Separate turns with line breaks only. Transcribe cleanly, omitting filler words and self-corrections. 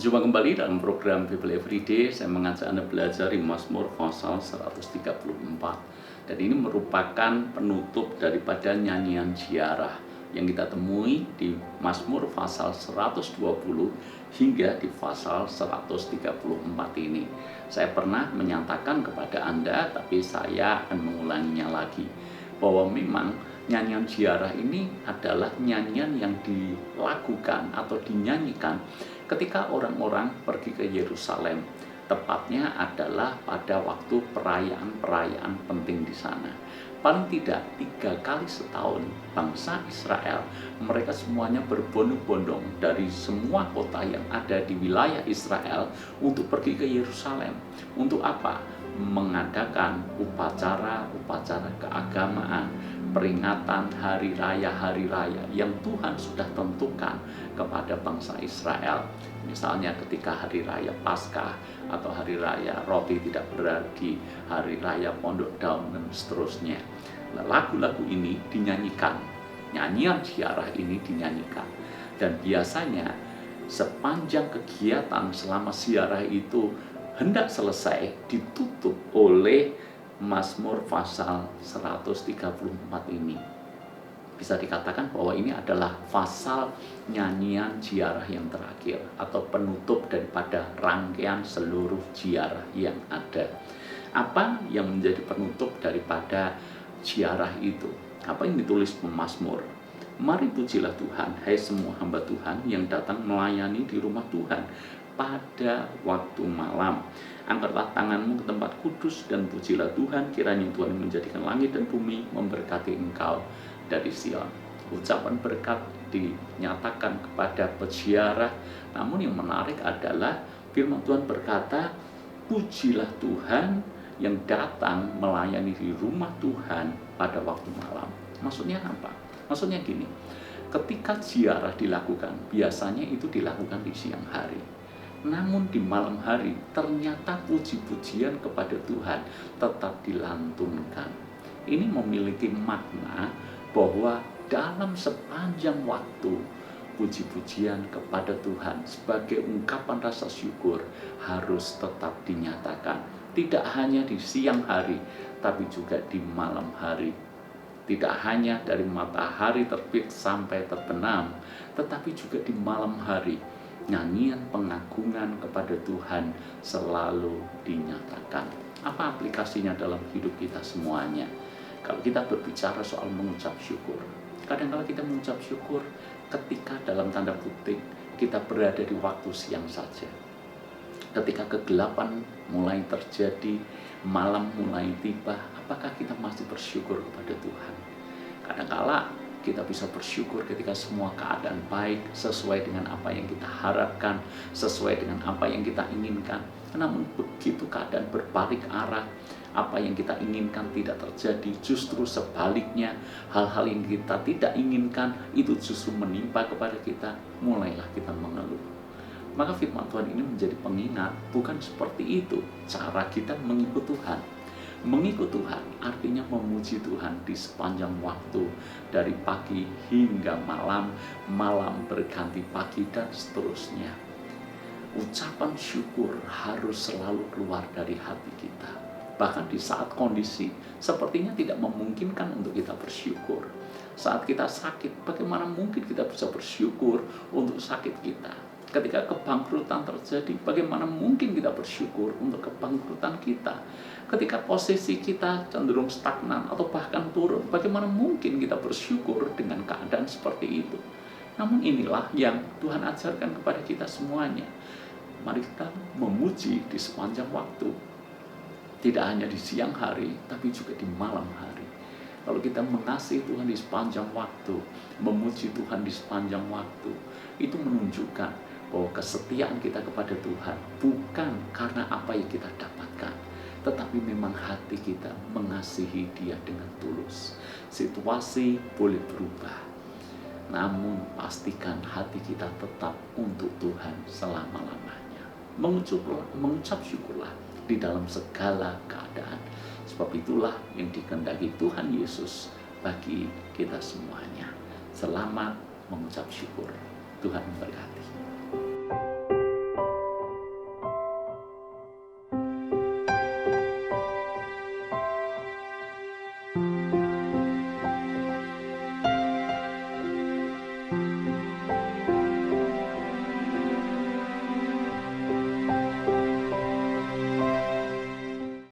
Jumpa kembali dalam program Bible Everyday. Saya mengajak Anda belajar di Mazmur pasal 134. Dan ini merupakan penutup daripada nyanyian ziarah yang kita temui di Mazmur pasal 120 hingga di pasal 134 ini. Saya pernah menyatakan kepada Anda, tapi saya akan mengulanginya lagi, bahwa memang nyanyian ziarah ini adalah nyanyian yang dilakukan atau dinyanyikan ketika orang-orang pergi ke Yerusalem. Tepatnya adalah pada waktu perayaan-perayaan penting di sana. Paling tidak 3 kali setahun bangsa Israel, mereka semuanya berbondong-bondong dari semua kota yang ada di wilayah Israel untuk pergi ke Yerusalem. Untuk apa? Mengadakan upacara-upacara keagamaan, peringatan hari raya yang Tuhan sudah tentukan kepada bangsa Israel. Misalnya ketika hari raya Paskah atau hari raya roti tidak beragi, hari raya pondok daun dan seterusnya. Lagu-lagu ini dinyanyikan, nyanyian ziarah ini dinyanyikan. Dan biasanya sepanjang kegiatan selama ziarah itu hendak selesai ditutup oleh Mazmur pasal 134 ini. Bisa dikatakan bahwa ini adalah pasal nyanyian ziarah yang terakhir atau penutup daripada rangkaian seluruh ziarah yang ada. Apa yang menjadi penutup daripada ziarah itu? Apa yang ditulis pemazmur? Mari pujilah Tuhan, hai semua hamba Tuhan yang datang melayani di rumah Tuhan pada waktu malam. Angkatlah tanganmu ke tempat kudus dan pujilah Tuhan, kiranya Tuhan menjadikan langit dan bumi, memberkati engkau dari Sion. Ucapan berkat dinyatakan kepada peziarah. Namun yang menarik adalah firman Tuhan berkata, pujilah Tuhan yang datang melayani di rumah Tuhan pada waktu malam. Maksudnya apa? Maksudnya gini, ketika ziarah dilakukan, biasanya itu dilakukan di siang hari. Namun di malam hari ternyata puji-pujian kepada Tuhan tetap dilantunkan. Ini memiliki makna bahwa dalam sepanjang waktu puji-pujian kepada Tuhan sebagai ungkapan rasa syukur harus tetap dinyatakan. Tidak hanya di siang hari, tapi juga di malam hari. Tidak hanya dari matahari terbit sampai terbenam, tetapi juga di malam hari. Nyanyian pengagungan kepada Tuhan selalu dinyatakan. Apa aplikasinya dalam hidup kita semuanya? Kalau kita berbicara soal mengucap syukur, kadang-kadang kita mengucap syukur ketika dalam tanda kutip kita berada di waktu siang saja. Ketika kegelapan mulai terjadi, malam mulai tiba, apakah kita masih bersyukur kepada Tuhan? Kadang-kadang kita bisa bersyukur ketika semua keadaan baik, sesuai dengan apa yang kita harapkan, sesuai dengan apa yang kita inginkan. Namun begitu keadaan berbalik arah, apa yang kita inginkan tidak terjadi, justru sebaliknya, hal-hal yang kita tidak inginkan itu justru menimpa kepada kita, mulailah kita mengeluh. Maka firman Tuhan ini menjadi pengingat, bukan seperti itu cara kita mengikut Tuhan. Mengikut Tuhan artinya memuji Tuhan di sepanjang waktu, dari pagi hingga malam, malam berganti pagi dan seterusnya. Ucapan syukur harus selalu keluar dari hati kita. Bahkan di saat kondisi sepertinya tidak memungkinkan untuk kita bersyukur. Saat kita sakit, bagaimana mungkin kita bisa bersyukur untuk sakit kita? Ketika kebangkrutan terjadi, bagaimana mungkin kita bersyukur untuk kebangkrutan kita? Ketika posisi kita cenderung stagnan atau bahkan turun, bagaimana mungkin kita bersyukur dengan keadaan seperti itu? Namun inilah yang Tuhan ajarkan kepada kita semuanya. Mari kita memuji di sepanjang waktu. Tidak hanya di siang hari, tapi juga di malam hari. Kalau kita mengasihi Tuhan di sepanjang waktu, memuji Tuhan di sepanjang waktu, itu menunjukkan bahwa kesetiaan kita kepada Tuhan bukan karena apa yang kita dapatkan, tetapi memang hati kita mengasihi Dia dengan tulus. Situasi boleh berubah, namun pastikan hati kita tetap untuk Tuhan selama-lamanya. Mengucap syukurlah di dalam segala keadaan. Sebab itulah yang dikehendaki Tuhan Yesus bagi kita semuanya. Selamat mengucap syukur. Tuhan memberkati.